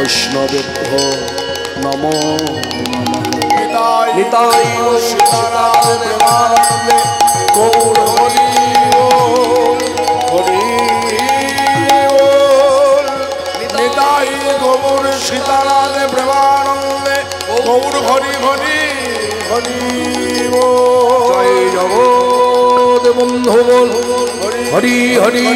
বৈষ্ণবেভ্যো নমো নমঃ। নিতাই সীতারাম প্রেমানন্দে গৌর হরি বল, হরি বল। নিতাই গৌর সীতারাম প্রেমানন্দে গৌর হরি হরি হরি বল। জয় জগৎ বন্ধু বল, হরি হরি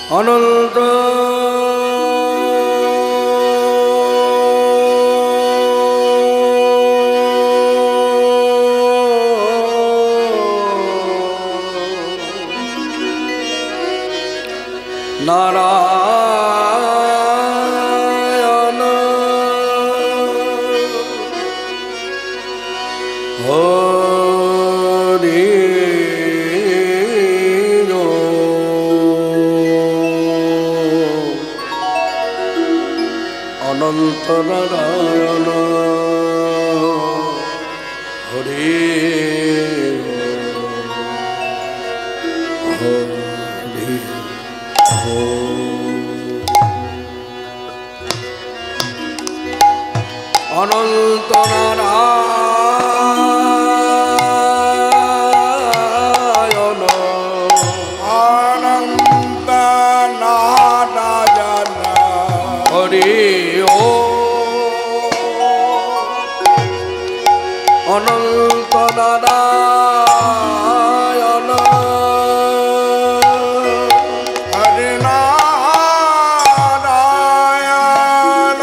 অনন্ত নারায়ণ হরি অনন্ত নারায়ণ হরি হরি অনন্ত নারায়ণ অনন্ত নারায়ণ হরি ও অনন্ত নারায়ণ হরি নারায়ণ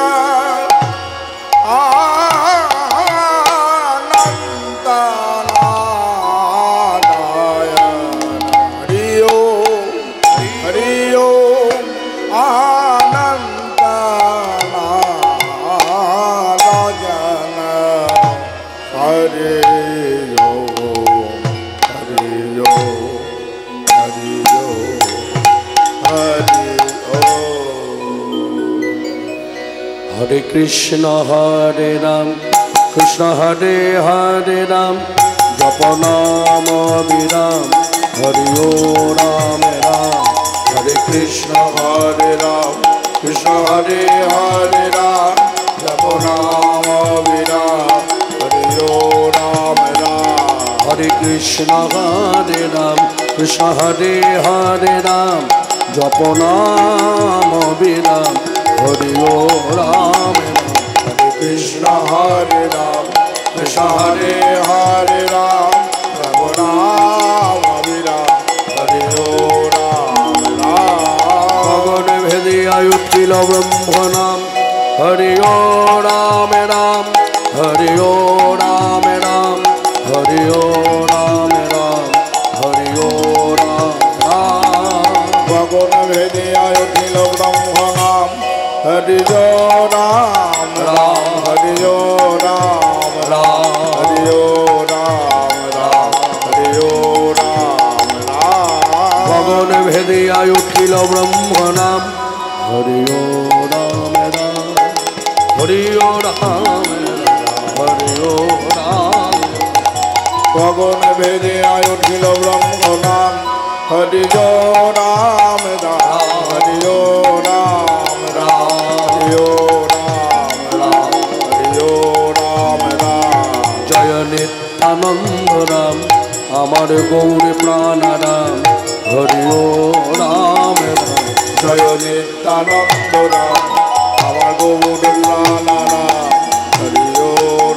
অনন্ত নারায়ণ হরি ও হরি ও অনন্ত নারায়ণ হরি ও হরি ও হরি ও হরি ও হরে কৃষ্ণ হরে রাম কৃষ্ণ হরে হরে রাম জপ নাম বিরাম হরি ও রাম রাম হরে কৃষ্ণ হরে রাম কৃষ্ণ হরে হরে রাম জপ নাম বিরাম হরি ও রাম রাম হরে কৃষ্ণ হরে রাম কৃষ্ণ হরে হরে রাম জপ নাম বিরাম হরি ও রাম হরে কৃষ্ণ হরে রাম কৃষ্ণ হরে হরে রাম জপ নাম বিরাম হরি ও রাম রাম গগন ভেদিয়া উঠিল ব্রহ্ম নাম হরি ও রাম রাম হরি ও রাম রাম হরি ও রাম রাম হরি ও রাম রাম গগন ভেদিয়া উঠিল ব্রহ্ম নাম হরি ও রাম রাম হরি ও রাম রাম হরি ও রাম রাম হরি ও রাম রাম গগন ভেদিয়া উঠিল ব্রহ্ম নাম হরি ও রাম রাম হরি ও রাম হরি ও রাম গগন ভেদিয়া উঠিল ব্রহ্ম নাম হরি ও রাম রাম হরি ও রাম রাম হরি ও রাম রাম হরি ও রাম রাম জয় নিত্যানন্দ রাম আমার গৌর প্রাণারাম হরি ও রাম রাম জয় নিত্যানন্দ রাম আমার গৌর প্রাণারাম হরি ও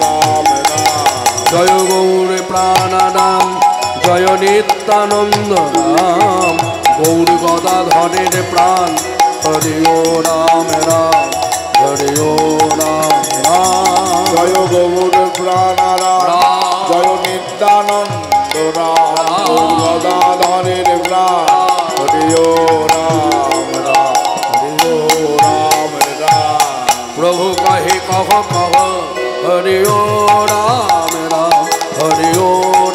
রাম রাম জয় গৌর প্রাণারাম জয় নিত্যানন্দ রাম গৌর গদাধরের প্রাণ হরি ও রাম রাম হরি ও রাম রাম জয় গৌর প্রাণারাম জয় নিত্যানন্দ রাম গৌর গদাধরের প্রাণ হরি ও রাম রাম হরি ও রাম রাম প্রভু কহে কহ কহ হরি ও রাম রাম হরি ও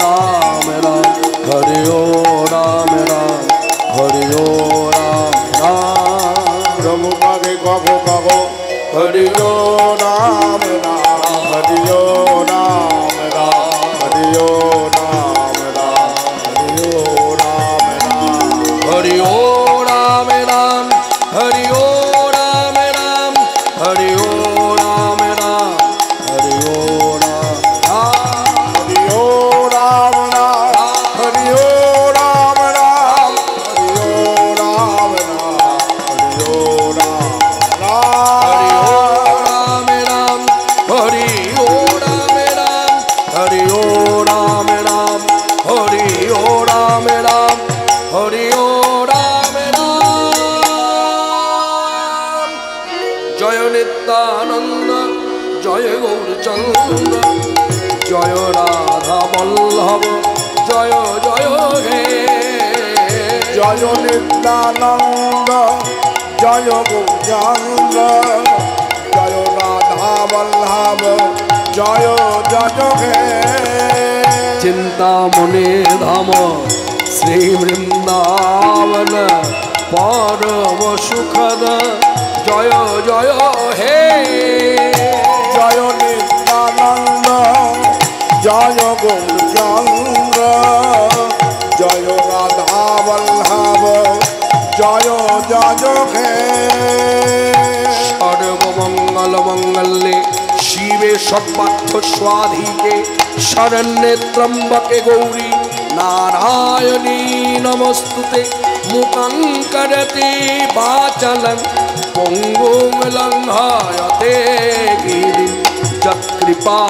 রাম রাম হরি ও রাম রাম হরি ও রাম রাম প্রভু কহে কহ কহ হরি ও রাম রাম হরি ও রাম রাম হরি ও রাম রাম হরি ও রাম রাম হরি ও রাম রাম হরি ও রাম রাম হরি ও রাম রাম হরি ও রাম রাম হরি ও রাম রাম হরি ও রাম রাম হরি ও রাম রাম হরি ও রাম রাম হরি ও রাম রাম হরি ও রাম রাম হরি ও রাম রাম হরি ও রাম নিত্যানন্দ জয় গৌরচন্দ্র জয় রাধা বল্লভ জয় জয় হে জয় নিত্যানন্দ জয় গৌরচন্দ্র জয় রাধা বল্লভ জয় জয় হে চিন্তামণি ধাম শ্রী বৃন্দাবন পরম সুখদ জয় জয় হে জয় নিত্যানন্দ জয় গৌরচন্দ্র জয় রাধা বল্লভ জয় জয় হে সর্বমঙ্গল মঙ্গলে শিবে সর্বার্থ স্বাধিকে শরণ্যে ত্রম্বকে গৌরী নারায়ণী নমস্তুতে মুখং করতে বাচলং পঙ্গুং লঙ্ঘয়তে গিরিং যৎকৃপা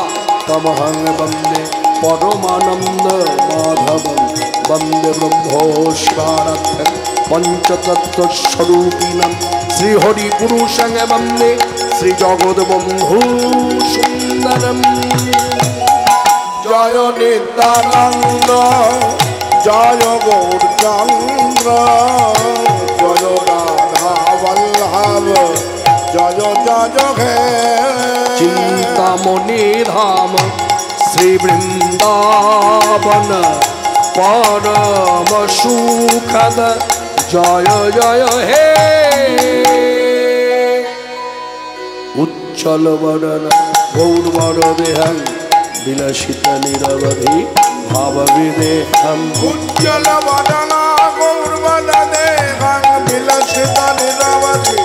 তমহং বন্দে পরমানন্দ মাধবং বন্দে ব্রহ্মো শিবারাধ্যং পঞ্চতত্ত্বস্বরূপিণং শ্রীহরি পুরুষং বন্দে শ্রীজগদ্বন্ধু সুন্দরম জয় নিত্যানন্দ জয় গৌরচন্দ্র জয় রাধা বল্লভ জয় জয় হে চিন্তামণি ধাম শ্রী বৃন্দাবন পরম সুখদ জয় জয় হে উজ্জ্বল বদন গৌরবর দেহং বিলাসিত নিরবধি ভাববিদেহম উজ্জ্বল বদন গৌরবদেহং বিলসিত নিরবধি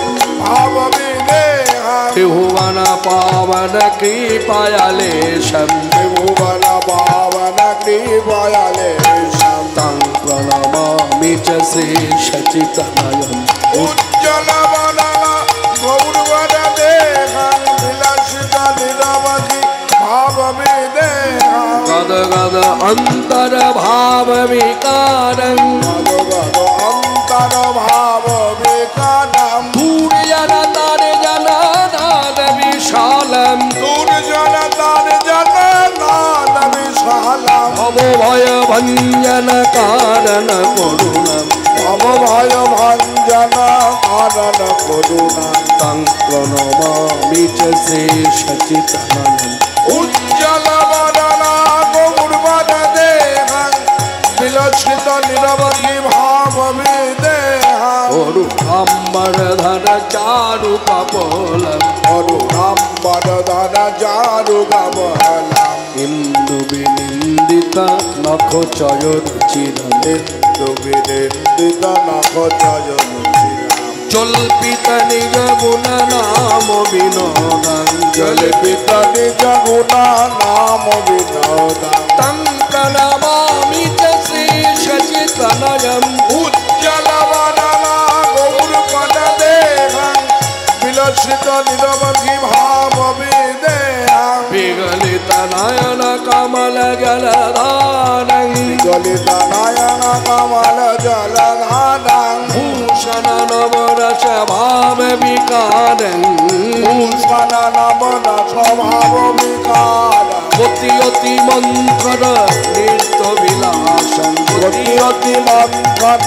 ভাববিদেহং ত্রিভুবন পাवन কৃপায়ালেশম ত্রিভুবন পাवन কৃপায়ালেশম तं प्रणमामि च शेषचित्तनयम् উজ্জ্বল বদন গৌরবদেহং বিলসিত নিরবধি ভাববিদেহং गद गद अन्तर्भावविकारं অন্তর ভাব বিকারম दूर्जनतर जनानाद विशालं দুর্জন তার জগন্নাথ বিশালম भवभय भञ्जन कारण करुणं ভব ভয় ভঞ্জন কারণ করুণা तं प्रणमामि च शेषचित्तनयम् উজ্জ্বল বদন গৌরবদ দেহং বিলসিত নিরবধি ভাব বিদেহং অরুকাম্বরধর চারু কপোলম অরুণাম্বর ধন চারু গবলাম ইন্দু বিনিন্দিত নখ চয়রুচিরম বিনিন্দিত নখ চয়রুচিরম জল্পিত নিজ গুণ নাম বিনোদং জলপিত নিজ গুণা নাম বিনোদম তং প্রণমামি চ শ্রীশচিতনয়ম উজ্জ্বল বদন গৌরপদ দেহং বিলসিত নিরবধি ভাব বিদেহং বিগলিত নয়ন কমল জলধারং জলিত নয়ন কমল জলধারং ভূষণ নবরস ভাব বিকারং ভূষণ নবন স্বভাব বিকার অতি অতি মন্ত্র নৃত্য বিলাসং অতি অতি মন্থন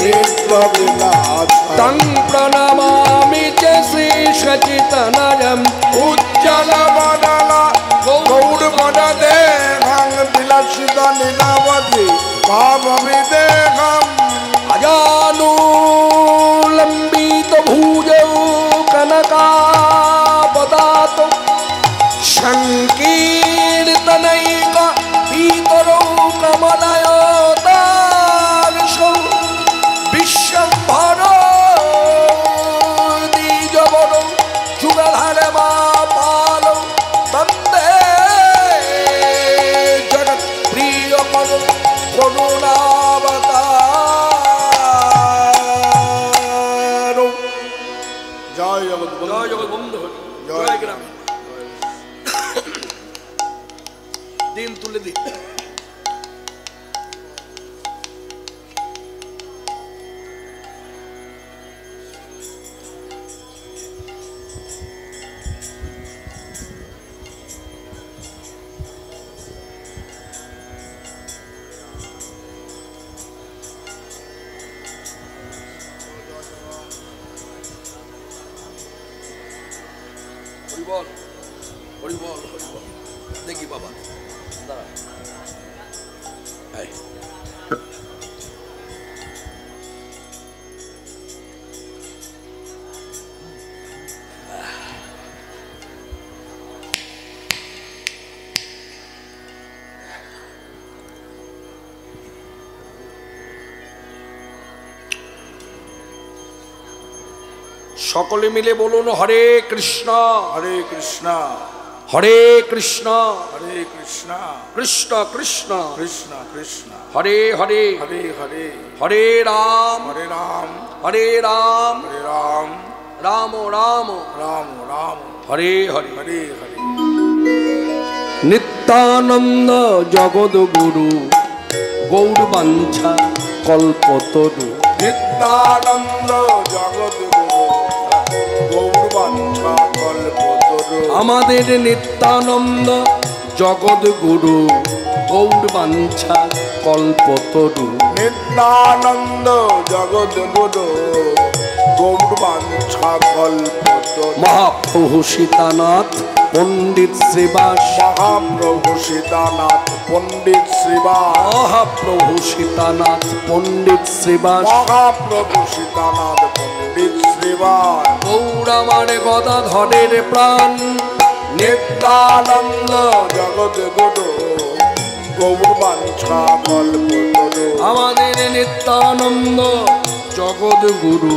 নিত্য বিলাস तं प्रणमामि च श्रीशचितनयम् উজ্জ্বল বদন গৌরপদ দেহং বিলসিত নিরবধি ভাব বিদেহং अजानुलम्बित भुजौ कनकापदातौ संकीर्तनैक पीतरौ कमलयोताविशौ विश्वम्भरो द्विजवरौ जुगधर्मापालौ वन्दे जगत्प्रियकरौ करुणावतारौ জয় জগৎ জয় জগৎবন্ধু জয় গ্রাম দিন তুলে দিন বল, হরি বল, হরি বল। দেখি বাবা, দাঁড়া। এই। সকলে মিলে বলুন হরে কৃষ্ণ হরে কৃষ্ণ হরে কৃষ্ণ হরে কৃষ্ণ কৃষ্ণ কৃষ্ণ কৃষ্ণ কৃষ্ণ হরে হরে হরে হরে হরে রাম হরে রাম হরে রাম হরে রাম রাম রাম রাম রাম হরে হরে হরে হরে। নিত্যানন্দ জগদ্গুরু গৌর বাঞ্ছা কল্পতরু নিত্যানন্দ জগদ্গুরু গৌরবাঞ্ছা কল্পতরু। আমাদের নিত্যানন্দ জগদ্গুরু গৌর বাঞ্ছা কল্পতরু নিত্যানন্দ জগদ্গুরু গৌরবাঞ্ছা কল্পতরু। মহাপ্রভু সীতানাথ পণ্ডিত শ্রীবাস মহাপ্রভু সীতানাথ পণ্ডিত শ্রীবাস মহাপ্রভু সীতানাথ পণ্ডিত শ্রীবাস মহাপ্রভু সীতানাথ পণ্ডিত শ্রীবাস। গৌর আমার গদাধরের প্রাণ নিত্যানন্দ জগদ্গুরু গৌরবাঞ্ছা কল্পতরু। আমাদের নিত্যানন্দ জগদ্গুরু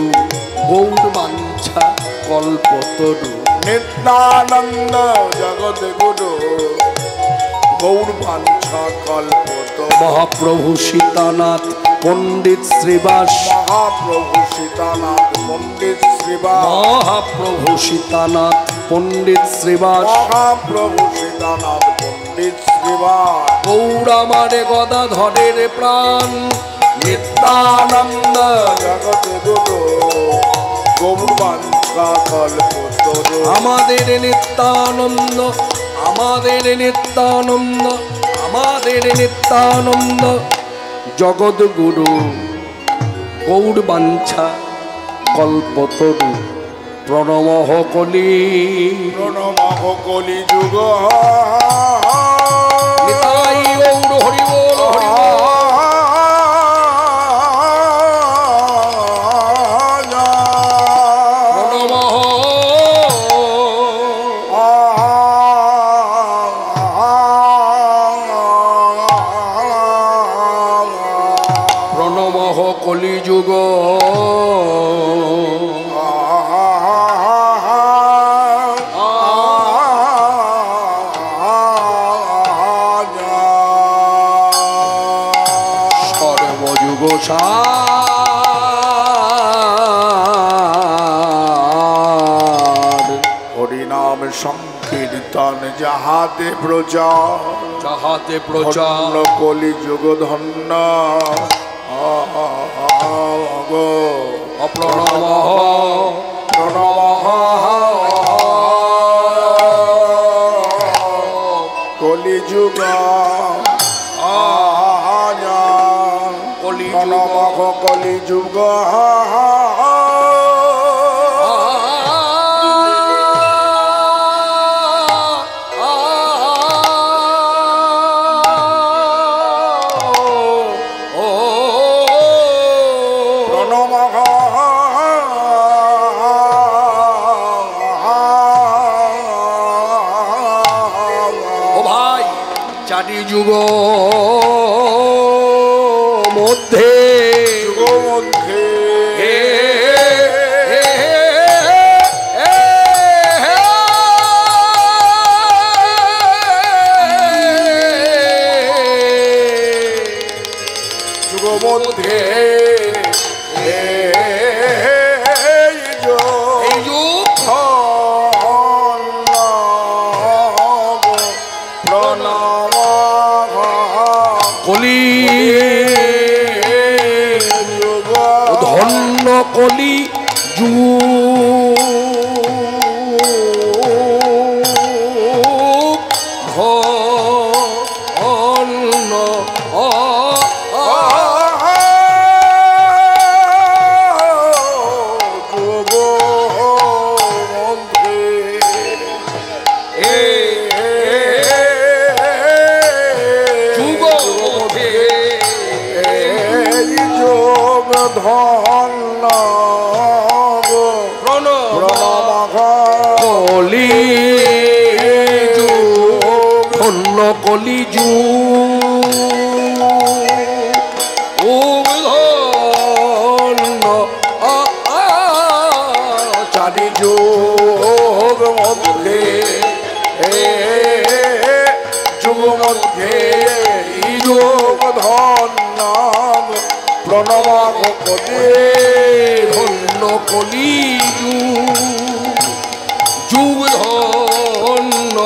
গৌর বাঞ্ছা কল্পতরু নিত্যানন্দ জগদ্গুরু গৌরবাঞ্ছা কল্পতরু। মহাপ্রভু সীতানাথ পণ্ডিত শ্রীবাস মহাপ্রভু সীতানাথ পণ্ডিত শ্রীবাস মহাপ্রভু সীতানাথ পণ্ডিত শ্রীবাস মহাপ্রভু সীতানাথ পণ্ডিত শ্রীবাস। গৌর আমার গদাধরের প্রাণ নিত্যানন্দ জগদ্গুরু গৌরবাঞ্ছা কল্পতরু। আমাদের নিত্যানন্দ আমাদের নিত্যানন্দ আমাদের নিত্যানন্দ জগদ্গুরু গৌর বাঞ্ছা কল্পতরু প্রণমঃ কলি প্রণমঃ কলি যুগ নিতাই গৌর হরি বল হরি বল। প্রণমঃ প্রণমঃ কলিযুগ সর্বযুগ সার হরিনাম সংকীর্তন যাহাতে প্রচার যাহাতে প্রচার কলি যুগ ধন্য অপ্রণমঃ প্রণমঃ কলি যুগ কলি প্রণমঃ কলি যুগ যুগ মধ্যে যুগ মধ্যে যুগ মধ্যে কলি ধন্য কলি ধন্য প্রণমাঘ কলি ধন্য কলিযুগ ও ধন্য চারি যুগ মধ্যে যুগ মধ্যে যুগ ধন্য প্রণমাঘ কলি ধন্য কলিযুগ যুগ ধন্য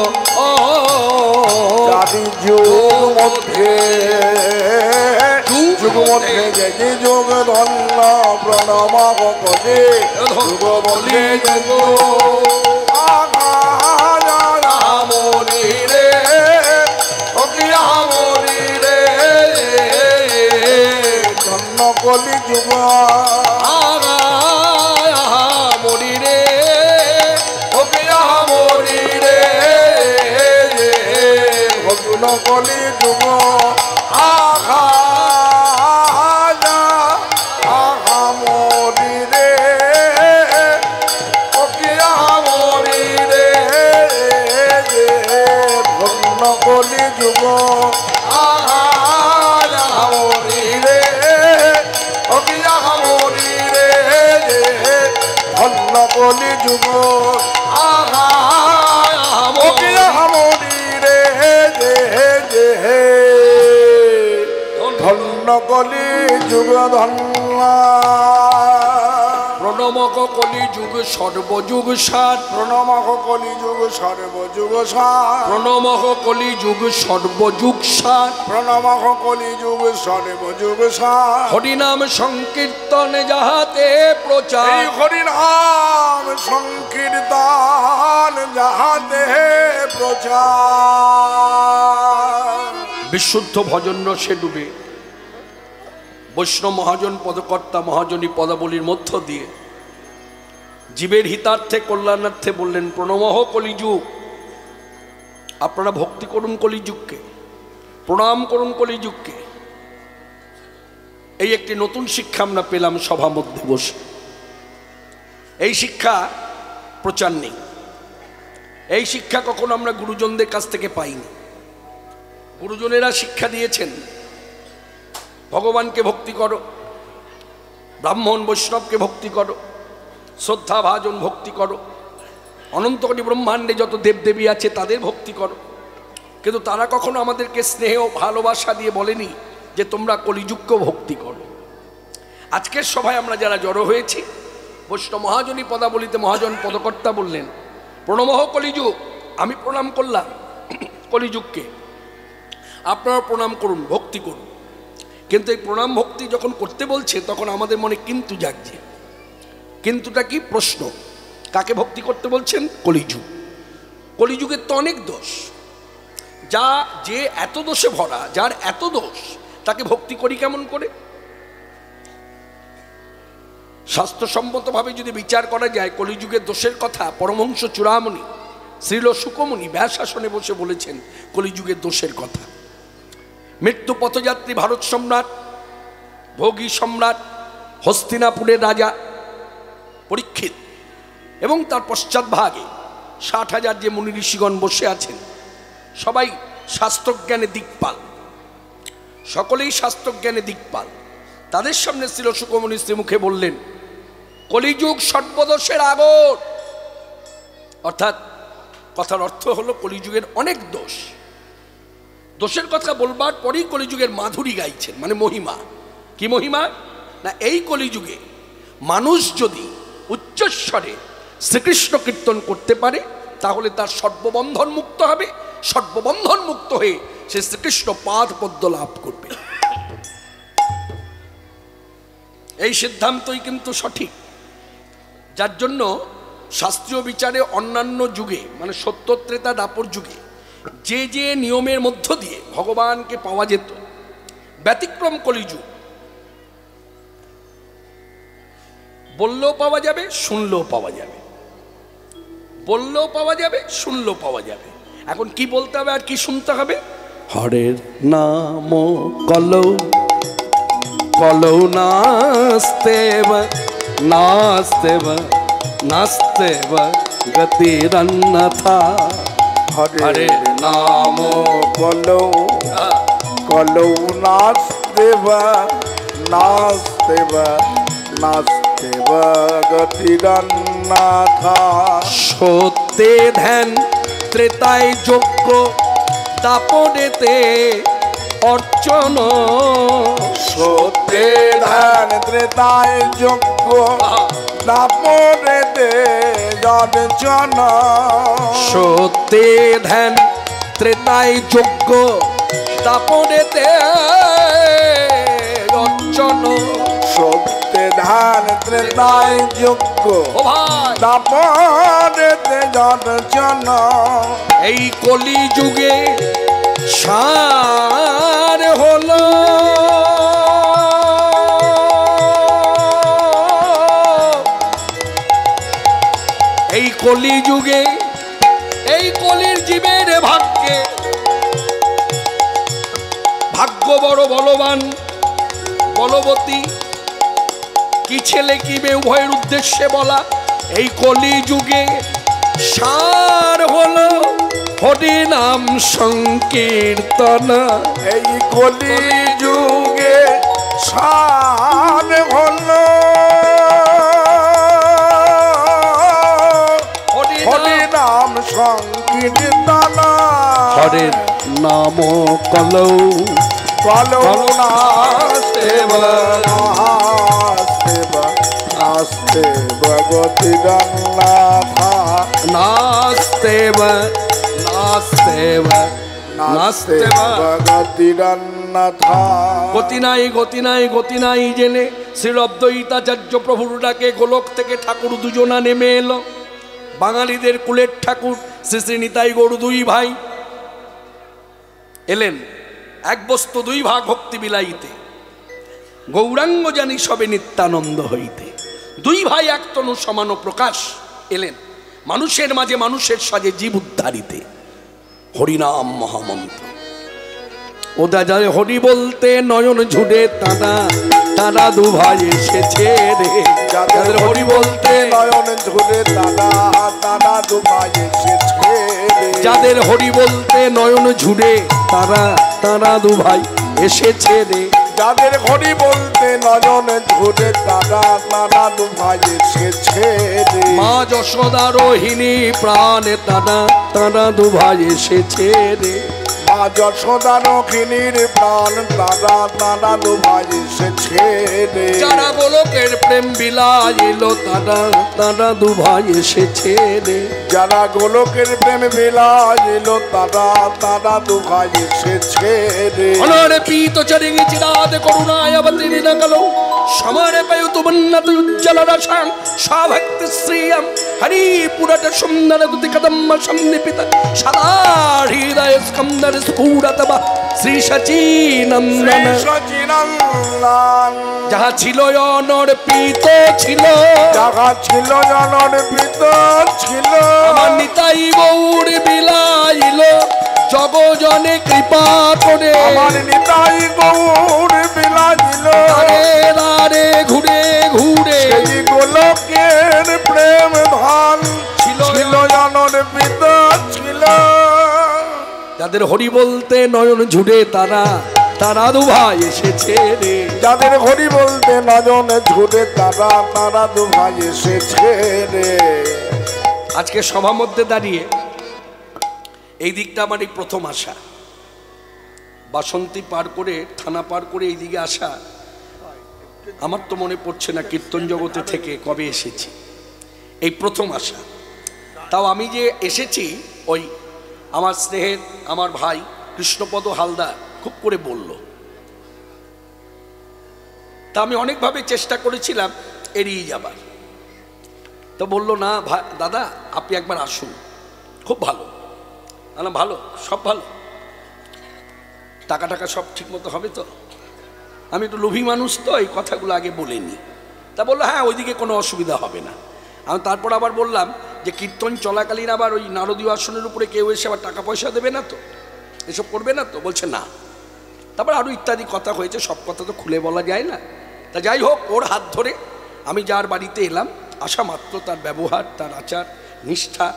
চারি যুগ মধ্যে যুগ মধ্যে যে যুগ ধন্য প্রণমাঘ কলি যুগ মধ্যে মনি রে মনি রে ধন্য কলি যুগ মনি রে মনি রে ধন্য কলি যুগ মরি রে মরি রে ধন্য কলি যুগ মরি রে মরি রে ধন্য কলি যুগ মরি রে ধন্য কলি যুগ ধন্য প্রণমক কলিযুগ সর্বযুগ সার প্রণমাঘ কলি যুগ সর্বযুগ সার প্রণমক কলিযুগ সর্বযুগ সার প্রণমাঘ কলি যুগ সর্বযুগ সার হরিনাম সংকীর্তনে যাহাতে প্রচার এই হরিনাম সংকীর্তন যাহাতে প্রচার বিশুদ্ধ ভজন রসে ডুবে বৈষ্ণব মহাজন পদকর্তা মহাজনী পদাবলীর মধ্য দিয়ে জীবের হিতার্থে কল্যাণার্থে বললেন প্রণমহ কলিযুগ। আপনারা ভক্তি করুন কলিযুগকে, প্রণাম করুন কলিযুগকে। এই একটি নতুন শিক্ষা আমরা পেলাম সভা মধ্যে বসে। এই শিক্ষা প্রচার নেই, এই শিক্ষা কখনো আমরা গুরুজনদের কাছ থেকে পাইনি। গুরুজনেরা শিক্ষা দিয়েছেন ভগবানকে ভক্তি করো, ব্রাহ্মণ বৈষ্ণবকে ভক্তি করো, শ্রদ্ধা ভাজন ভক্তি করো, অনন্তকোটি ব্রহ্মাণ্ডে যত দেবদেবী আছে তাদের ভক্তি করো। কিন্তু তারা কখনো আমাদেরকে স্নেহ ভালোবাসা দিয়ে বলেনি যে তোমরা কলিযুগকে ভক্তি করো। আজকের সভায় আমরা যারা জড়ো হয়েছি, বৈষ্ণব মহাজনী পদাবলিতে মহাজন পদকর্তা বললেন প্রণমহ কলিযুগ। আমি প্রণাম করলাম কলিযুগকে, আপনারা প্রণাম করুন, ভক্তি করুন। কিন্তু এই প্রণাম ভক্তি যখন করতে বলছে তখন আমাদের মনে কিন্তু জাগছে। কিন্তুটা কি? প্রশ্ন। কাকে ভক্তি করতে বলছেন? কলিযুগ। কলিযুগের তো অনেক দোষ, যে এত দোষে ভরা, যার এত দোষ, তাকে ভক্তি করি কেমন করে? শাস্ত্রসম্মতভাবে যদি বিচার করা যায়, কলিযুগের দোষের কথা পরমহংস চূড়ামণি শ্রীল শুকমণি ব্যাসাসনে বসে বলেছেন কলিযুগের দোষের কথা। মৃত্যু পথযাত্রী ভারত সম্রাট, ভোগী সম্রাট, হস্তিনাপুরের রাজা পরীক্ষিত এবং তার পশ্চাৎভাগে 60,000 যে মুনি ঋষিগণ বসে আছেন, সবাই শাস্ত্রজ্ঞানে দিকপাল, সকলেই শাস্ত্রজ্ঞানে দিকপাল। তাদের সামনে শ্রীল শুকমণি শ্রীমুখে বললেন কলিযুগ সর্বদোষের আগর। অর্থাৎ কথার অর্থ হলো কলিযুগের অনেক দোষ। দোষের কথা বলবার পরেই কলিযুগের মাধুরী গাইছেন, মানে মহিমা। কি মহিমা? না, এই কলিযুগে মানুষ যদি উচ্চস্বরে শ্রীকৃষ্ণ কীর্তন করতে পারে তাহলে তার সর্ববন্ধন মুক্ত হবে, সর্ববন্ধন মুক্ত হয়ে সে শ্রীকৃষ্ণ পাদ পদ্ম লাভ করবে। এই সিদ্ধান্তই কিন্তু সঠিক, যার জন্য শাস্ত্রীয় বিচারে অন্যান্য যুগে, মানে সত্য ত্রেতা দাপর যুগে যে যে নিয়মের মধ্য দিয়ে ভগবানকে পাওয়া যেত, ব্যতিক্রম কলিযুগ। বললেও পাওয়া যাবে, শুনলেও পাওয়া যাবে, বললেও পাওয়া যাবে, শুনলেও পাওয়া যাবে। এখন কি বলতে হবে আর কি শুনতে হবে? হরের নাম কলৌ কলৌ নাস্তে नास्तेव नास्तेव गतिरन्यथा। हरे नाम कलौ कलौ नास्तेव नास्तेव नास्तेव गतिरन्यथा। সত্যে ধ্যান ত্রেতায় যজ্ঞ দাপনেতে অর্চন। সত্যে ধ্যান ত্রেতায় যজ্ঞ দাপনেতে অর্চন। সত্যে ধ্যান ত্রেতায় যজ্ঞ দাপনেতে অর্চন। সত্যে ধ্যান ত্রেতায় যজ্ঞ ও ভাই দাপনেতে অর্চন। এই কলি যুগে সার হলো এই কলি যুগে এই কলির জীবের ভাগ্যে ভাগ্য বড় বলবান বলবতী কি ছেলে কি মেয়ে উভয়ের উদ্দেশ্যে বলা। এই কলি যুগে সার হলো হরি নাম সংকীর্তন। এই কলি যুগে সার হলো হরি নাম সংকীর্তন। হরের নাম কলৌ কলৌ নাস্তেব নাস্তেব নাস্তেব গতিরন্যথা। নাস্তেব নাস্তেব নাস্তেব গতিরন্যথা। গতি নাই গতি নাই গতি নাই জেনে শ্রী অদ্বৈতাচার্য প্রভুর ডাকে গোলক থেকে ঠাকুর দুজনা নেমে এলো। বাঙালিদের কুলের ঠাকুর শ্রী শ্রী নিতাই গৌর দুই ভাই এলেন। এক বস্তু দুই ভাগ ভক্তি বিলাইতে, গৌরাঙ্গ জানি সবে নিত্যানন্দ হইতে। দুই ভাই এক তনু সমান প্রকাশ এলেন মানুষের মাঝে মানুষের সাজে জীব উদ্ধারিতে। হরিনাম মহামন্ত্র ওদা যায় হরি বলতে নয়ন ঝুড়ে তারা তারা দু ভাই এসেছে রে। যাদের হরি বলতে নয়ন ঝুলে তারা তারা দু ভাই এসেছে রে। যাদের হরি বলতে নয়ন ঝুড়ে তারা তারা দু ভাই এসেছে রে। যাদের হরি বলতে নয়ন ঝুলে তারা তারা দু ভাই এসেছে রে। মা যশোদা রোহিণী প্রাণে তারা তারা দু ভাই এসেছে রে। মা যশোদা রোহিণীর প্রাণ তারা তারা দু ভাই এসেছে রে। যারা গোলকের প্রেম বিলাইল তারা তারা দু ভাই এসেছে রে। যারা গোলকের প্রেম বিলাইল তারা তারা দু ভাই এসেছে রে। অনরে পীত চরিং চিরাদ করুণায় অবতীর্ণ গলো সমরে পয়ুত বন্নত উজ্জ্বল রসাং স্বভক্তি শ্রিয়ম হরি পুরট সুন্দর দুতি কদম্ব সন্নিপিত সদা হৃদয় স্কন্দর স্ফুরত বা শ্রী সচিনন্দন। সচিনন্দন যাহা ছিল অনর পীত ছিল, যাহা ছিল জনর পিত ছিল, আমার নিতাই গৌর বিলাইল জগজনে কৃপা করে। আমার নিতাই গৌর বিলাইল দারে দারে ঘুরে ঘুরে সেই গোলকের প্রেম ধন ছিল জনর পিত ছিল। যাদের হরি বলতে নয়ন ঝুড়ে তারা তারা দু ভাই এসেছে রে। যাদের হরি বলতে নয়ন ঝুড়ে তারা তারা দু ভাই এসেছে রে। আজকে সভা মধ্যে দাঁড়িয়ে এই দিকটা আমার এই প্রথম আসা, বাসন্তী পার করে থানা পার করে এই দিকে আসা। আমার তো মনে পড়ছে না কীর্তন জগতে থেকে কবে এসেছি, এই প্রথম আসা। তাও আমি যে এসেছি ওই আমার স্নেহের আমার ভাই কৃষ্ণপদ হালদার খুব করে বলল। তা আমি অনেকভাবে চেষ্টা করেছিলাম এড়িয়ে যাবার, তো বললো না দাদা আপনি একবার আসুন, খুব ভালো। না ভালো, সব ভালো, টাকা টাকা সব ঠিক মতো হবে তো। আমি একটু লোভী মানুষ তো, এই কথাগুলো আগে বলিনি। তা বললো হ্যাঁ ওইদিকে কোনো অসুবিধা হবে না। আমি তারপর আবার বললাম যে কীর্তন চলাকালীন আবার ওই নারদীয় আসনের উপরে কেউ এসে আবার টাকা পয়সা দেবে না তো, এসব করবে না তো? বলছে না। তারপর আরও ইত্যাদি কথা হয়েছে, সব কথা তো খুলে বলা যায় না। তা যাই হোক, ওর হাত ধরে আমি যার বাড়িতে এলাম আসা মাত্র তার ব্যবহার, তার আচার, নিষ্ঠাা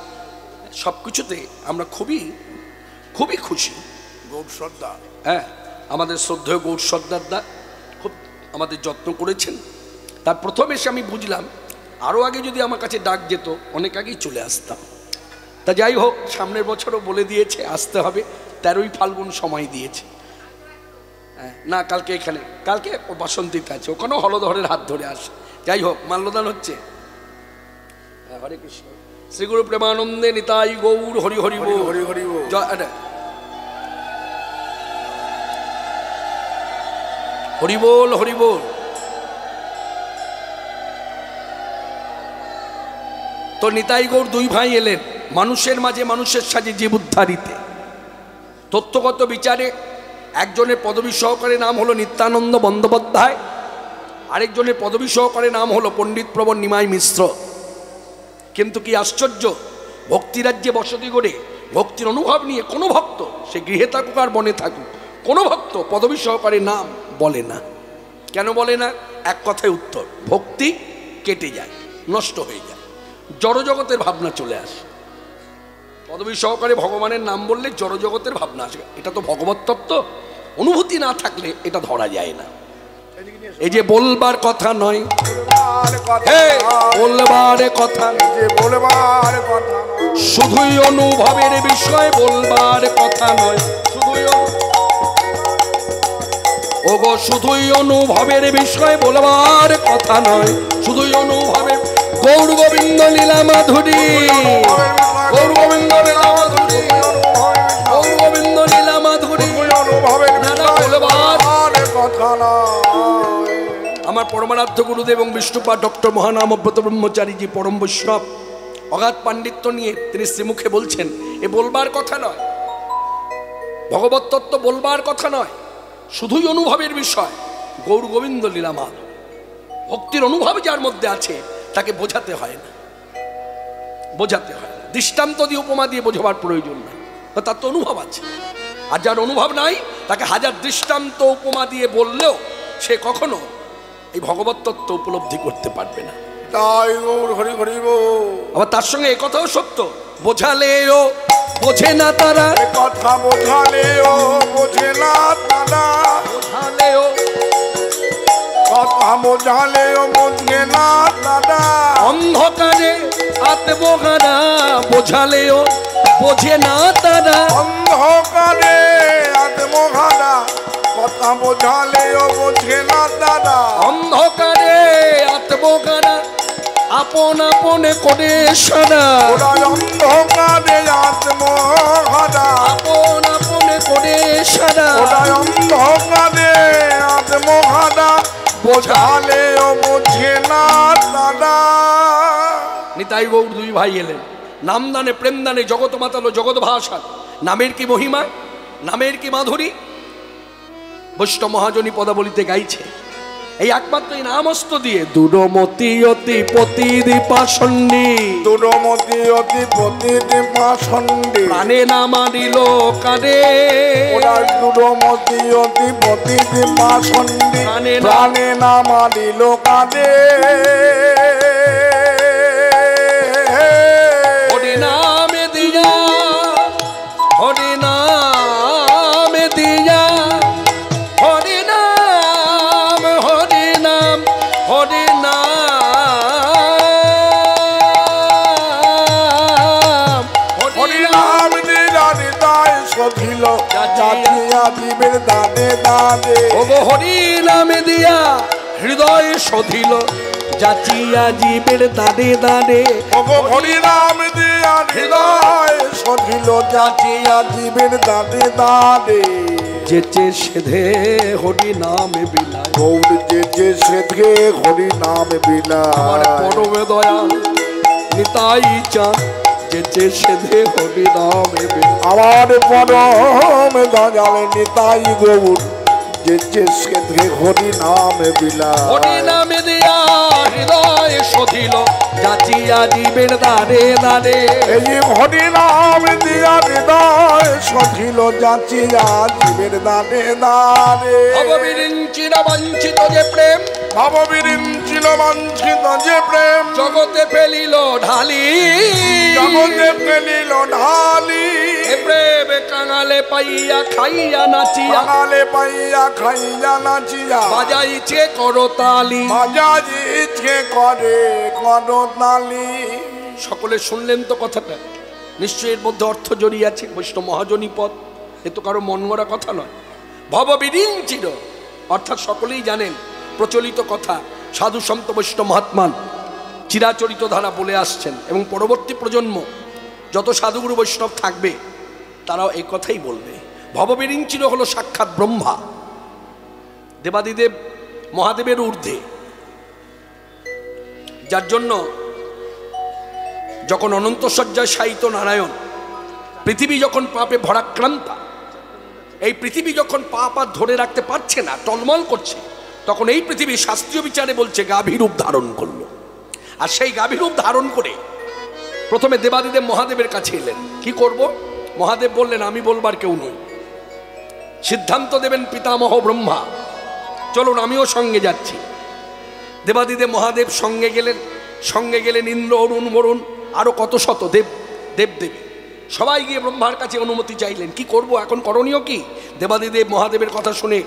সব কিছুতে আমরা খুবই খুবই খুশি। গৌর সর্দার, হ্যাঁ, আমাদের শ্রদ্ধেয় গৌর সর্দারদা খুব আমাদের যত্ন করেছেন। তার প্রথম এসে আমি বুঝলাম আরও আগে যদি আমার কাছে ডাক যেত অনেক আগেই চলে আসতাম। তা যাই হোক, সামনের বছরও বলে দিয়েছে আসতে হবে, 13ই ফাল্গুন সময় দিয়েছে। হ্যাঁ, না কালকে এখানে, কালকে ও বাসন্তীতে আছে, ওখানেও হলধরের হাত ধরে আসে। যাই হোক, মাল্যদান হচ্ছে। হরে কৃষ্ণ, শ্রীগুরু প্রেমানন্দে নিতাই গৌর হরি হরি বল, হরি হরি বল। হরি বল হরি বল। তো নিতাই গৌর দুই ভাই এলেন মানুষের মাঝে মানুষের সাজে জীব উদ্ধারিতে। তথ্যগত বিচারে একজনের পদবী সহকারে নাম হলো নিত্যানন্দ বন্দ্যোপাধ্যায়, আরেকজনের পদবী সহকারে নাম হলো পণ্ডিত প্রবণ নিমাই মিশ্র। কিন্তু কি আশ্চর্য, ভক্তিরাজ্যে বসতি করে ভক্তির অনুভব নিয়ে কোনো ভক্ত, সে গৃহে থাকুক আর বনে থাকুক, কোনো ভক্ত পদবী সহকারে নাম বলে না। কেন বলে না? এক কথায় উত্তর, ভক্তি কেটে যায়, নষ্ট হয়ে যায়, জড়জগতের ভাবনা চলে আসে। পদবী সহকারে ভগবানের নাম বললে জড়জগতের ভাবনা আসে। এটা তো ভগবত তত্ত্ব, অনুভূতি না থাকলে এটা ধরা যায় না। এই যে বলবার কথা নয়, বলবার কথা, শুধুই অনুভবের বিষয়, বলবার কথা নয়, শুধুই ওগো শুধুই অনুভবের বিষয়, বলবার কথা নয়, শুধুই অনুভবের। গৌর গোবিন্দ লীলা মাধুরী, গৌর গোবিন্দ লীলা মাধুরী, গৌর গোবিন্দ লীলা মাধুরী, বলবার কথা নয়। আমার পরমারাধ্য গুরুদেব এবং বিষ্ণুপাদ ডক্টর মহানামব্রত ব্রহ্মচারীজি পরম বৈষ্ণব, অগাধ পাণ্ডিত্য নিয়ে তিনি শ্রীমুখে বলছেন এ বলবার কথা নয়, ভগবত তত্ত্ব বলবার কথা নয়, শুধুই অনুভবের বিষয়। গৌর গোবিন্দ লীলা মাধব, ভক্তির অনুভব যার মধ্যে আছে তাকে বোঝাতে হয় না, বোঝাতে হয় না, দৃষ্টান্ত দিয়ে উপমা দিয়ে বোঝাবার প্রয়োজন নাই, তার তো অনুভব আছে। আর যার অনুভব নাই তাকে হাজার দৃষ্টান্ত উপমা দিয়ে বললেও সে কখনো এই ভগবত তত্ত্ব উপলব্ধি করতে পারবে না। তাই গৌর হরি হরি বল। আবার তার সঙ্গে এ কথাও সত্য, বোঝালেও বোঝে না তারা, কথা বোঝালেও বোঝে না তারা, বোঝালেও কথা বোঝালেও বোঝে না তারা, অন্ধকারে আত্মহারা, বোঝালেও বোঝে না তারা, অন্ধকারে আত্মহারা, কথা বোঝালেও বোঝে না তারা, অন্ধকারে আত্মহারা, আপন আপনে করে সারা, ওরা অন্ধকারে আত্মহারা, আপন আপনে করে সারা, ওরা অন্ধকারে আত্মহারা, বোঝালেও বোঝে না তারা। নিতাই গৌর দুই ভাই এলেন, নামদানে প্রেমদানে জগৎ মাতালো জগৎ ভাষা। নামের কি মহিমা, নামের কি মাধুরী, বৈষ্ণব মহাজনী পদাবলিতে গাইছে। এই একমাত্র এই নামস্ত দিয়ে দুরমতি অতি প্রতিদীপাসন্ডী, দুরমতি অতি প্রতিদীপাসন্ডী, প্রাণে নামারিল কারে, ওরা দুরমতি অতি প্রতিদীপাসন্ডী, প্রাণে নামারিল কারে। হরি নামে দিয়া, হরি নামে দিয়া, হরি নাম, হরি নাম, হরি নাম, হরি নাম দিয়া হৃদয় সধিল, জাতিয়া জীবের দানে দানে। ওগো হরি নামে দিয়া হৃদয় সধিল, যাচিয়া জীবের দানে দানে। ওগো হরি নাম দিয়া হৃদয় সধিল, যাচিয়া জীবের দানে দানে। যেচে সেধে হরি নামে বিলায়, গৌর যেচে সেধে হরি নাম বিলায়। আমার পরমে দয়াল নিতাই চাঁদ, যেচে সেধে হরি নামে বিলায়। আমার পরম দয়াল নিতাই গৌর, যেচে সেধে হরি নাম বিলায়। হরি নামে দিয়া হৃদয় সধিল, যাচিয়া জীবের দানে দানে। এই হরি নাম দিয়া হৃদয় সধিল, যাচিয়া জীবের দানে দানে। ভববিরিঞ্চিত বঞ্চিত যে প্রেম ভববিরিঞ্চিল বাঞ্ছিত যে প্রেম জগতে ফেলিল ঢালি, জগতে ফেলিল ঢালি। এ প্রেম কাঙালে পাইয়া খাইয়া নাচিয়া, কাঙালে পাইয়া খাইয়া নাচিয়া, বাজাইছে করতালি। বাজাইছে করে করতালি। সকলে শুনলেন তো কথাটা? নিশ্চয়ই এর মধ্যে অর্থ জড়িয়ে আছে। বৈষ্ণব মহাজনী পদ, এ তো কারো মন গড়া কথা নয়। ভববিরিঞ্চিত অর্থাৎ সকলেই জানেন প্রচলিত কথা, সাধু সন্ত বৈষ্ণব মহাত্মান চিরাচরিত ধারা বলে আসছেন, এবং পরবর্তী প্রজন্ম যত সাধুগুরু বৈষ্ণব থাকবে তারাও এই কথাই বলবে। ভববিরিঞ্চিত হলো সাক্ষাৎ ব্রহ্মা, দেবাদিদেব মহাদেবের ঊর্ধ্বে, যার জন্য যখন অনন্ত শয্যায় শায়িত নারায়ণ, পৃথিবী যখন পাপে ভরাক্রান্তা, এই পৃথিবী যখন পাপ আর ধরে রাখতে পারছে না, টলমল করছে, তখন এই পৃথিবী শাস্ত্রীয় বিচারে বলছে গাভীরূপ ধারণ করলো। আর সেই গাভীরূপ ধারণ করে প্রথমে দেবাদিদেব মহাদেবের কাছে এলেন। কি করব? মহাদেব বললেন আমি বলবার কেউ নই, সিদ্ধান্ত দেবেন পিতামহ ব্রহ্মা, চলুন আমিও সঙ্গে যাচ্ছি। দেবাদিদেব মহাদেব সঙ্গে গেলেন, সঙ্গে গেলেন ইন্দ্র, অরুণ, বরুণ, আরো কত শত দেবদেবী, সবাই গিয়ে ব্রহ্মার কাছে অনুমতি চাইলেন। কি করব এখন, করণীয় কি? দেবাদিদেব মহাদেবের কথা শুনে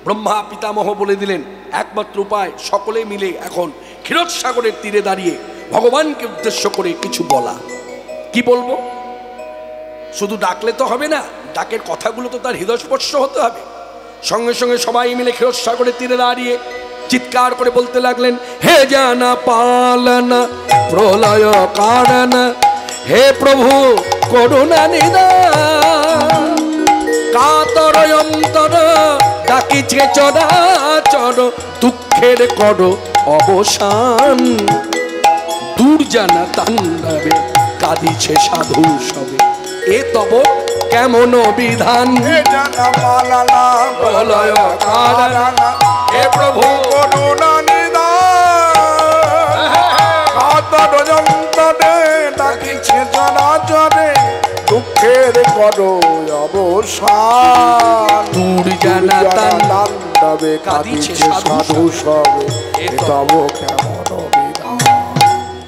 ব্রহ্মা পিতামহ বলে দিলেন একমাত্র উপায় সকলে মিলে এখন ক্ষীরসাগরের তীরে দাঁড়িয়ে ভগবানকে উদ্দেশ্য করে কিছু বলা। কি বলবো? শুধু ডাকলে তো হবে না, ডাকের কথাগুলো তো তার হৃদয়স্পর্শ হতে হবে। সঙ্গে সঙ্গে সবাই মিলে ক্ষীরসাগরের তীরে দাঁড়িয়ে চিৎকার করে বলতে লাগলেন, হে জানা পালনা প্রলয় কারণ, হে প্রভু করুণা নিদান, কাতর অন্তর ডাকিছে চরাচর, দুঃখের করো অবসান, দুর্জানা তাণ্ডবে কাঁদিছে সাধু সবে, এ তব কেমন বিধান, হে জানা পালনা প্রলয় কারণ, হে প্রভু করুণা নিদান, কাতর অন্তরে ডাকিছে চরাচরে, দুঃখের করো অবসান, দুর্জানা তাণ্ডবে কাঁদিছে সাধু সবে, এ তব কেমন বিধান।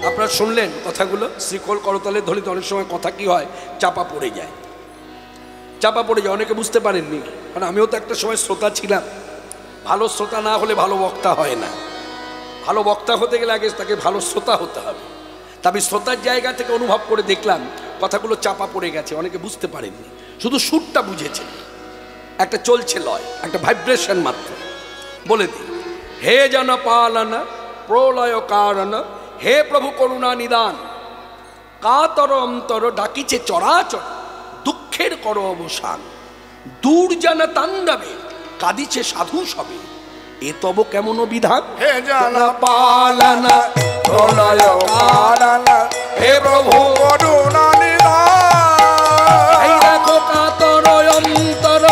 আপনারা শুনলেন কথাগুলো, শ্রীকোল করতালে ধরিতে অনেক সময় কথা কি হয়, চাপা পড়ে যায়, চাপা পড়ে যায়, অনেকে বুঝতে পারেননি। কারণ আমিও তো একটা সময় শ্রোতা ছিলাম। ভালো শ্রোতা না হলে ভালো বক্তা হয় না। ভালো বক্তা হতে গেলে আগে তাকে ভালো শ্রোতা হতে হবে। তা আমি শ্রোতার জায়গা থেকে অনুভব করে দেখলাম কথাগুলো চাপা পড়ে গেছে, অনেকে বুঝতে পারেননি, শুধু সুরটা বুঝেছে, একটা চলছে লয়, একটা ভাইব্রেশন মাত্র। বলে দিই, হে জন পালনা প্রলয় কারণ, হে প্রভু করুণা নিদান, কাতর অন্তর ডাকিছে চরাচর, দুঃখের করো অবসান, দুর্জানা তাণ্ডবে কাঁদিছে সাধু সবে, এ তব কেমন বিধান, হে জানা পালনা প্রলয় কারণ, হে প্রভু করুণা নিদান, এই দেখো কাতর অন্তর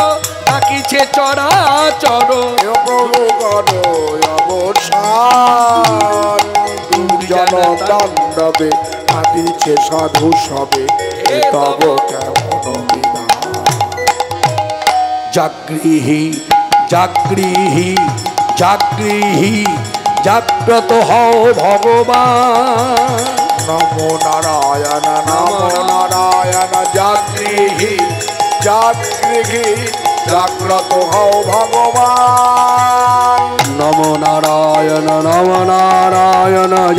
ডাকিছে চরাচর, হে প্রভু করো অবসান, দুর্জনা তাণ্ডবে কাঁদিছে সাধু সবে, এ তব কেমন বিধান। জাগৃহি জাগৃহি জাগৃহি জাগ্রত হও ভগবান, নমো নারায়ণ নমো নারায়ণ, জাগৃহি জাগৃহি জাগ্রত হও ভগবান, নমো নারায়ণ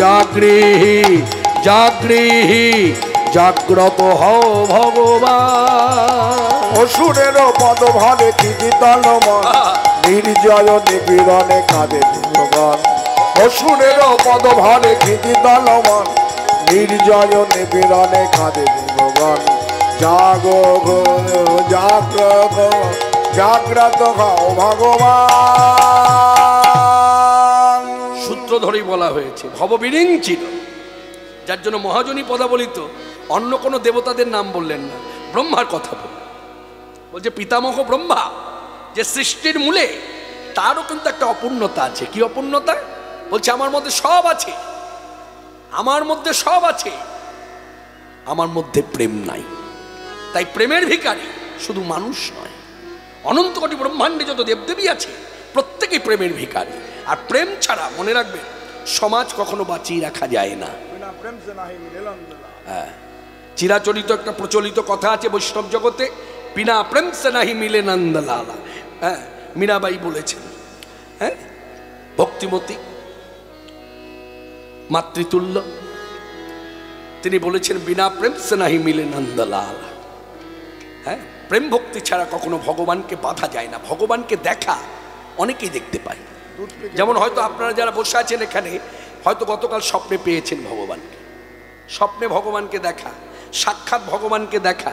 জাগৃহি জাগৃহি জাগ্রত হও ভগবান। অসুরের পদভারে কীর্তন মন, নির্জয় নিপীড়নে কাঁদে ভগবান, অসুরের পদভারে কীর্তন মন, নির্জয় নিপীড়নে কাঁদে ভগবান, জাগো গো জাগ্রত জাগ্রত হও ভগবান। সূত্র ধরেই বলা হয়েছে ভববিরিঞ্চিত, যার জন্য মহাজনী পদাবলিত অন্য কোনো দেবতাদের নাম বললেন না, ব্রহ্মার কথা বললেন। বলছে পিতামহ ব্রহ্মা যে সৃষ্টির মূলে, তারও কিন্তু একটা অপূর্ণতা আছে। কি অপূর্ণতা? বলছে আমার মধ্যে সব আছে, আমার মধ্যে সব আছে, আমার মধ্যে প্রেম নাই। তাই প্রেমের ভিখারি শুধু মানুষ নয়, অনন্ত কোটি ব্রহ্মাণ্ডে যত দেবদেবী আছে প্রত্যেকেই প্রেমের ভিখারি। আর প্রেম ছাড়া মনে রাখবে সমাজ কখনো বাঁচিয়ে রাখা যায় না। হ্যাঁ, চিরাচরিত একটা প্রচলিত কথা আছে বৈষ্ণব জগতে, বিনা প্রেম সে নাহি মিলে নন্দলালা। হ্যাঁ, মীরাবাই বলেছেন। হ্যাঁ, ভক্তিমতী মাতৃতুল্য, তিনি বলেছেন বিনা প্রেম সে নাহি মিলে নন্দলালা। হ্যাঁ, প্রেম ভক্তি ছাড়া কখনো ভগবানকে বাধা যায় না। ভগবানকে দেখা অনেকেই দেখতে পায়। যেমন হয়তো আপনারা যারা বসে আছেন এখানে, হয়তো গতকাল স্বপ্নে পেয়েছেন ভগবানকে, স্বপ্নে ভগবানকে দেখা, সাক্ষাৎ ভগবানকে দেখা।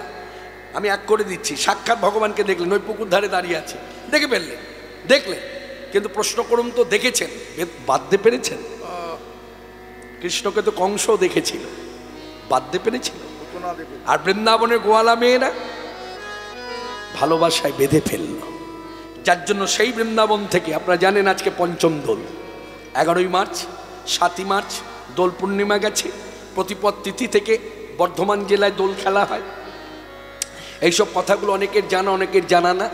আমি এক করে দিচ্ছি, সাক্ষাৎ ভগবানকে দেখলেন, ওই পুকুর ধারে দাঁড়িয়ে আছে, দেখে ফেললেন, দেখলেন, কিন্তু প্রশ্ন করুন তো দেখেছেন, বাঁধতে পেরেছেন? কৃষ্ণকে তো কংসও দেখেছিল, বাঁধতে পেরেছিল? আর বৃন্দাবনের গোয়ালা মেয়েরা ভালোবাসায় বেঁধে ফেলল, যার জন্য সেই বৃন্দাবন থেকে আপনারা জানেন আজকে পঞ্চম দোল, 11ই মার্চ 7ই মার্চ দোল পূর্ণিমা গেছে, প্রতিপদ তিথি থেকে বর্ধমান জেলায় দোল খেলা হয়। এইসব কথাগুলো অনেকের জানা, অনেকের জানা না।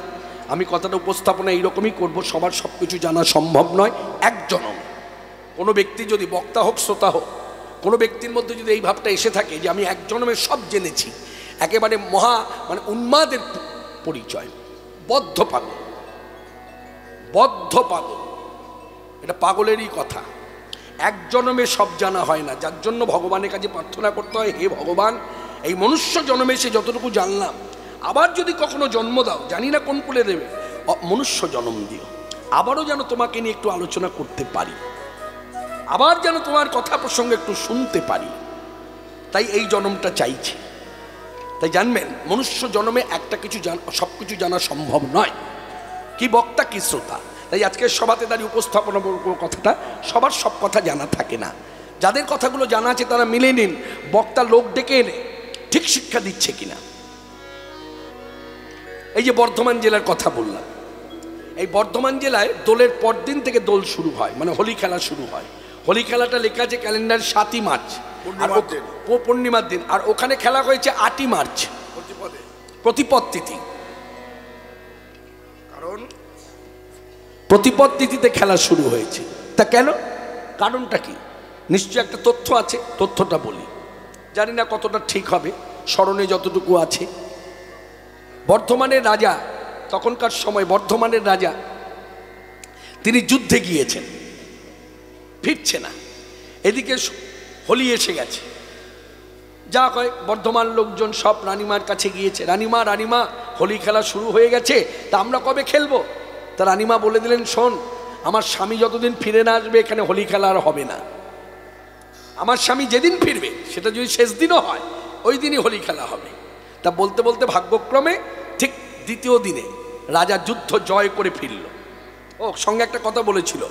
আমি কথাটা উপস্থাপনা এইরকমই করব, সবার সব কিছু জানা সম্ভব নয়। একজনম কোনো ব্যক্তি যদি বক্তা হোক শ্রোতা হোক, কোনো ব্যক্তির মধ্যে যদি এই ভাবটা এসে থাকে যে আমি এক জন্মে সব জেনেছি, একেবারে মানে উন্মাদের পরিচয়, বদ্ধ পাগল, বদ্ধ পাগল, এটা পাগলেরই কথা। এক জন্মে সব জানা হয় না, যার জন্য ভগবানের কাছে প্রার্থনা করতে হয়, হে ভগবান, এই মনুষ্য জন্মে সে যতটুকু জানলাম, আবার যদি কখনো জন্ম দাও, জানি না কোন কুলে দেবে, মনুষ্য জন্ম দিও, আবারও যেন তোমাকে নিয়ে একটু আলোচনা করতে পারি, আবার যেন তোমার কথা প্রসঙ্গে একটু শুনতে পারি। তাই এই জন্মটা চাইছি। তাই জানবেন মনুষ্য জন্মে একটা কিছু সব কিছু জানা সম্ভব নয়, কি বক্তা কি শ্রোতা। তাই আজকের সভাতে দাঁড়িয়ে উপস্থাপনা কথাটা, সবার সব কথা জানা থাকে না। যাদের কথাগুলো জানা আছে তারা মিলে নিন, বক্তা লোক ডেকে এনে ঠিক শিক্ষা দিচ্ছে কিনা। এই যে বর্ধমান জেলার কথা বললাম, এই বর্ধমান জেলায় দোলের পরদিন থেকে দোল শুরু হয়, মানে হোলি খেলা শুরু হয়। হোলি খেলাটা লেখা আছে ক্যালেন্ডার 7ই মার্চ, পূর্ণিমার দিন, আর ওখানে খেলা হয়েছে 8ই মার্চ প্রতিপদ তিথি। কারণ প্রতিপদ তিথিতে খেলা শুরু হয়েছে, তা কেন, কারণটা কি? নিশ্চয় একটা তথ্য আছে, তথ্যটা বলি, জানি না কতটা ঠিক হবে, স্মরণে যতটুকু আছে। বর্ধমানের রাজা, তখনকার সময় বর্ধমানের রাজা, তিনি যুদ্ধে গিয়েছেন, ফিরছে না, এদিকে হোলি এসে গেছে। যা কয় বর্ধমান লোকজন সব রানীমার কাছে গিয়েছে, রানীমা রানীমা হোলি খেলা শুরু হয়ে গেছে, তা আমরা কবে খেলবো? তা রানীমা বলে দিলেন, শোন, আমার স্বামী যতদিন ফিরে না আসবে এখানে হোলি খেলা আর হবে না। আমার স্বামী যেদিন ফিরবে, সেটা যদি শেষ দিনও হয়, ওই দিনই হোলি খেলা হবে। তা বলতে বলতে ভাগ্যক্রমে ঠিক দ্বিতীয় দিনে রাজা যুদ্ধ জয় করে ফিরল। ও সঙ্গে একটা কথা বলেছিল,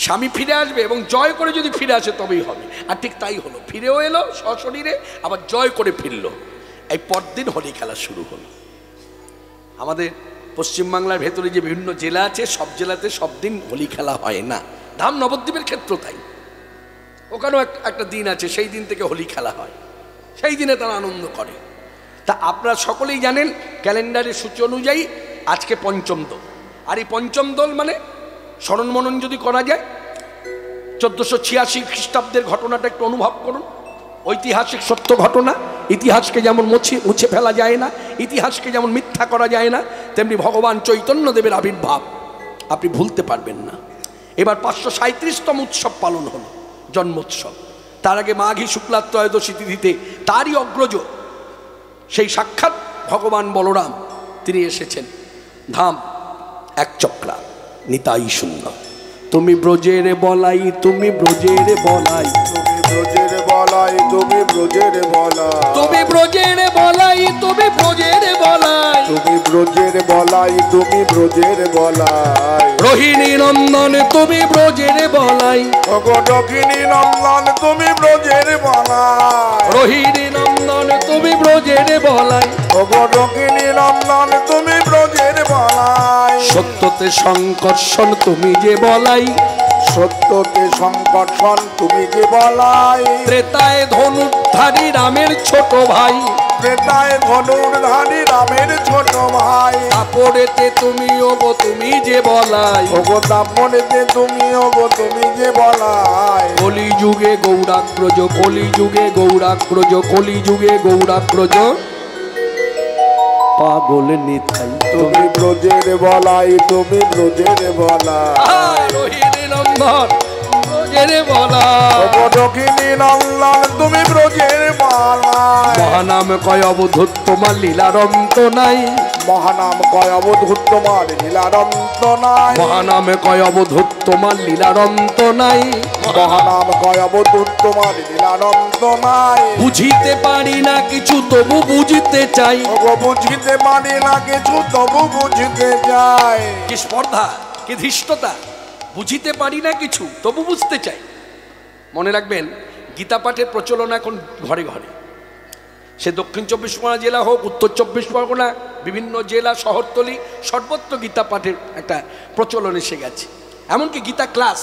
স্বামী ফিরে আসবে এবং জয় করে যদি ফিরে আসে তবেই হবে, আর ঠিক তাই হলো, ফিরেও এলো সশরীরে, আবার জয় করে ফিরল। এই পরদিন হোলি খেলা শুরু হলো। আমাদের পশ্চিমবাংলার ভেতরে যে বিভিন্ন জেলা আছে, সব জেলাতে সব দিন হোলি খেলা হয় না। ধাম নবদ্বীপের ক্ষেত্র তাই, ওখানেও একটা দিন আছে, সেই দিন থেকে হোলি খেলা হয়, সেই দিনে তারা আনন্দ করে। তা আপনারা সকলেই জানেন ক্যালেন্ডারের সূচি অনুযায়ী আজকে পঞ্চম দোল, আর এই পঞ্চম দোল মানে স্মরণ মনন যদি করা যায় 1486 খ্রিস্টাব্দের ঘটনাটা একটু অনুভব করুন। ঐতিহাসিক সত্য ঘটনা, ইতিহাসকে যেমন মুছে ফেলা যায় না, ইতিহাসকে যেমন মিথ্যা করা যায় না, তেমনি ভগবান চৈতন্যদেবের আবির্ভাব আপনি ভুলতে পারবেন না। এবার 537তম উৎসব পালন হলো, জন্মোৎসব। তার আগে মাঘী শুক্লা ত্রয়োদশী তিথিতে তারই অগ্রজ সেই সাক্ষাৎ ভগবান বলরাম তিনি এসেছেন। ধাম এক চক্রা নিতাই সুন্দর, তুমি ব্রজের বলাই, তুমি ব্রজের বলাই, তুমি ব্রজের বলাই, তুমি ব্রজের বলাই, তুমি ব্রজের বলাই, তুমি ব্রজের বলাই, তুমি ব্রজের বলাই, তুমি ব্রজের বলাই, রোহিণী নন্দন তুমি ব্রজের বলাই, দক্ষিণী নন্দন তুমি ব্রজের বলাই, রোহিণী নন্দন তুমি ব্রজের বলাই, দক্ষিণী নন্দন তুমি ব্রজের বলাই, সত্যতে সংকর্ষণ তুমি যে বলাই, সত্যতে সংকর্ষণ তুমি যে বলাই, ত্রেতায় ধনুর্ধর ধনুর্ধারী রামের ছোট ভাই, ত্রেতায় ধনুর্ধারী রামের ছোট ভাই। তারপরেতে তুমি ওগো তুমি যে বলাই, ওগো তারপরেতে তুমি ওগো তুমি যে বলাই। কলিযুগে গৌরাগ্রজ, কলিযুগে গৌরাগ্রজ, কলিযুগে গৌরাগ্রজ পাগল নিতাই। তুমি ব্রজের বলাই, তুমি ব্রজের বলাই। রোহিণী নন্দন ব্রজের বলা, ওগো দক্ষিণী নন্দন তুমি ব্রজের বলাই। মহানাম কয় অবধূত তোমার লীলার অন্ত নাই, মহানাম কয় অবধূত তোমার লীলার অন্ত নাই। মহানামে কয় অবধূত তোমার লীলার অন্ত নাই, মহানাম কয় অবধূত তোমার লীলার অন্ত নাই। বুঝিতে পারি না কিছু তবু বুঝিতে চাই। ওগো বুঝিতে পারি না কিছু তবু বুঝিতে চাই। কি স্পর্ধা, কি ধৃষ্টতা! বুঝিতে পারি না কিছু তবু বুঝতে চাই। মনে রাখবেন, গীতা পাঠের প্রচলন এখন ঘরে ঘরে। সে দক্ষিণ 24 পরগনা জেলা হোক, উত্তর 24 পরগনা, বিভিন্ন জেলা শহরতলি সর্বত্র গীতা পাঠের একটা প্রচলন এসে গেছে। এমনকি গীতা ক্লাস,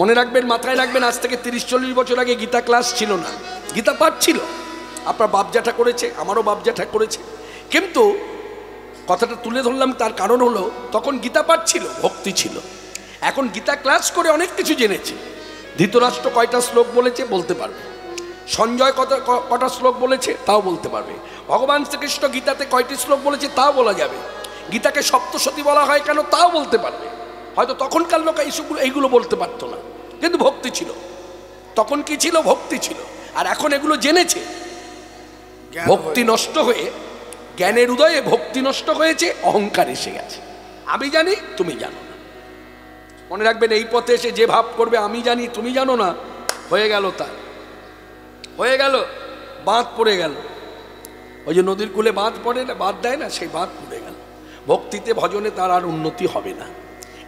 মনে রাখবেন, মাথায় রাখবেন, আজ থেকে 30-40 বছর আগে গীতা ক্লাস ছিল না, গীতা পাঠ ছিল। আপনার বাপ জ্যাঠা করেছে, আমারও বাপ জ্যাঠা করেছে। কিন্তু কথাটা তুলে ধরলাম তার কারণ হলো, তখন গীতা পাঠ ছিল, ভক্তি ছিল। এখন গীতা ক্লাস করে অনেক কিছু জেনেছে। ধৃতরাষ্ট্র কয়টা শ্লোক বলেছে বলতে পারবে, সঞ্জয় কটা শ্লোক বলেছে তাও বলতে পারবে, ভগবান শ্রীকৃষ্ণ গীতাতে কয়টি শ্লোক বলেছে তাও বলা যাবে, গীতাকে সপ্তশতী বলা হয় কেন তাও বলতে পারবে। হয়তো তখনকার লোক এইগুলো বলতে পারতো না, কিন্তু ভক্তি ছিল। তখন কি ছিল? ভক্তি ছিল। আর এখন এগুলো জেনেছে, ভক্তি নষ্ট হয়ে, জ্ঞানের উদয়ে ভক্তি নষ্ট হয়েছে, অহংকার এসে গেছে। আমি জানি তুমি জানো না। মনে রাখবেন, এই পথে এসে যে ভাব করবে আমি জানি তুমি জানো না, হয়ে গেল, তার হয়ে গেল, বাঁধ পড়ে গেল। ওই যে নদীর কূলে বাঁধ পড়ে না, বাঁধ দেয় না, সেই বাঁধ পড়ে গেল। ভক্তিতে ভজনে তার আর উন্নতি হবে না।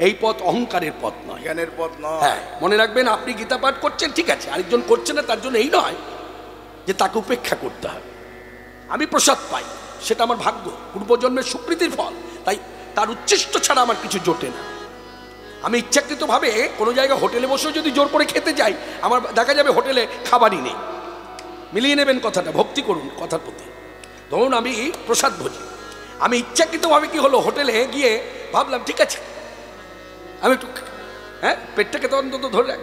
এই পথ অহংকারের পথ নয়, জ্ঞানের পথ নয়। হ্যাঁ, মনে রাখবেন, আপনি গীতা পাঠ করছেন, ঠিক আছে, আরেকজন করছে না, তার জন্য এই নয় যে তাকে উপেক্ষা করতে হবে। আমি প্রসাদ পাই, সেটা আমার ভাগ্য, পূর্বজন্মের স্বীকৃতির ফল, তাই তার উচ্ছিষ্ট ছাড়া আমার কিছু জোটে না। আমি ইচ্ছাকৃতভাবে কোনো জায়গায় হোটেলে বসেও যদি জোর করে খেতে যাই, আমার দেখা যাবে হোটেলে খাবারই নেই। মিলিয়ে নেবেন কথাটা, ভক্তি করুন কথার প্রতি। ধরুন আমি প্রসাদ ভোজি, আমি ইচ্ছাকৃতভাবে কি হলো, হোটেলে গিয়ে ভাবলাম ঠিক আছে আমি একটু, হ্যাঁ, পেটটাকে তো অন্তত ধরে রাখ,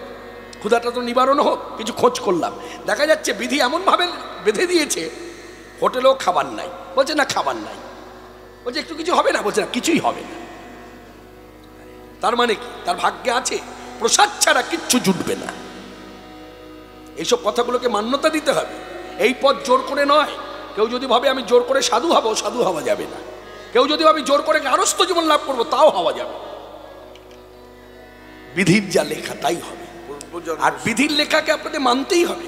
ক্ষুধাটা তো নিবারণ হোক, কিছু খোঁজ করলাম, দেখা যাচ্ছে বিধি এমনভাবে বেঁধে দিয়েছে হোটেলেও খাবার নাই। বলছে না খাবার নাই, বলছে একটু কিছু হবে না, বলছে না কিছুই হবে না। তার মানে কি? তার ভাগ্যে আছে প্রসাদ ছাড়া কিচ্ছু জুটবে না। এইসব কথাগুলোকে মান্যতা দিতে হবে। এই পথ জোর করে নয়। কেউ যদি ভাবে আমি জোর করে সাধু হব, সাধু হওয়া যাবে না। কেউ যদি ভাবে জোর করে গারস্থ জীবন লাভ করবো, তাও হওয়া যাবে। বিধির যা লেখা তাই হবে, আর বিধির লেখাকে আপনাদের মানতেই হবে।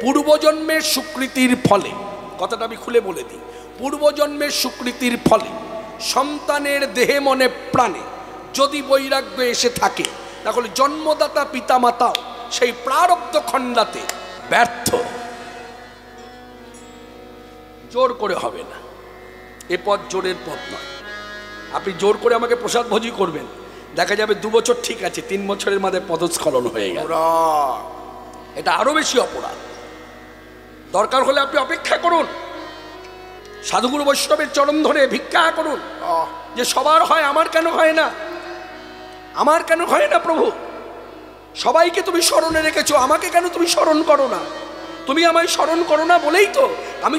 পূর্বজন্মের স্বীকৃতির ফলে, কথাটা আমি খুলে বলে দিই, পূর্বজন্মের স্বীকৃতির ফলে সন্তানের দেহে মনে প্রাণে যদি বৈরাগ্য এসে থাকে, তাহলে জন্মদাতা পিতামাতাও সেই প্রারব্ধ খণ্ডাতে ব্যর্থ। জোর করে হবে না, এ পথ জোরের পথ নয়। আপনি জোর করে আমাকে প্রসাদ ভোজি করবেন, দেখা যাবে 2 বছর ঠিক আছে, 3 বছরের মধ্যে পদস্খলন হয়ে গেল। এটা আরো বেশি অপরাধ। দরকার হলে আপনি অপেক্ষা করুন, সাধুগুরু বৈষ্ণবের চরণ ধরে ভিক্ষা করুন যে সবার হয়, আমার কেন হয় না? আমার কেন হয় না প্রভু? সবাইকে তুমি স্মরণে রেখেছো, আমাকে কেন তুমি স্মরণ করো না? তুমি আমায় স্মরণ করো না বলেই তো আমি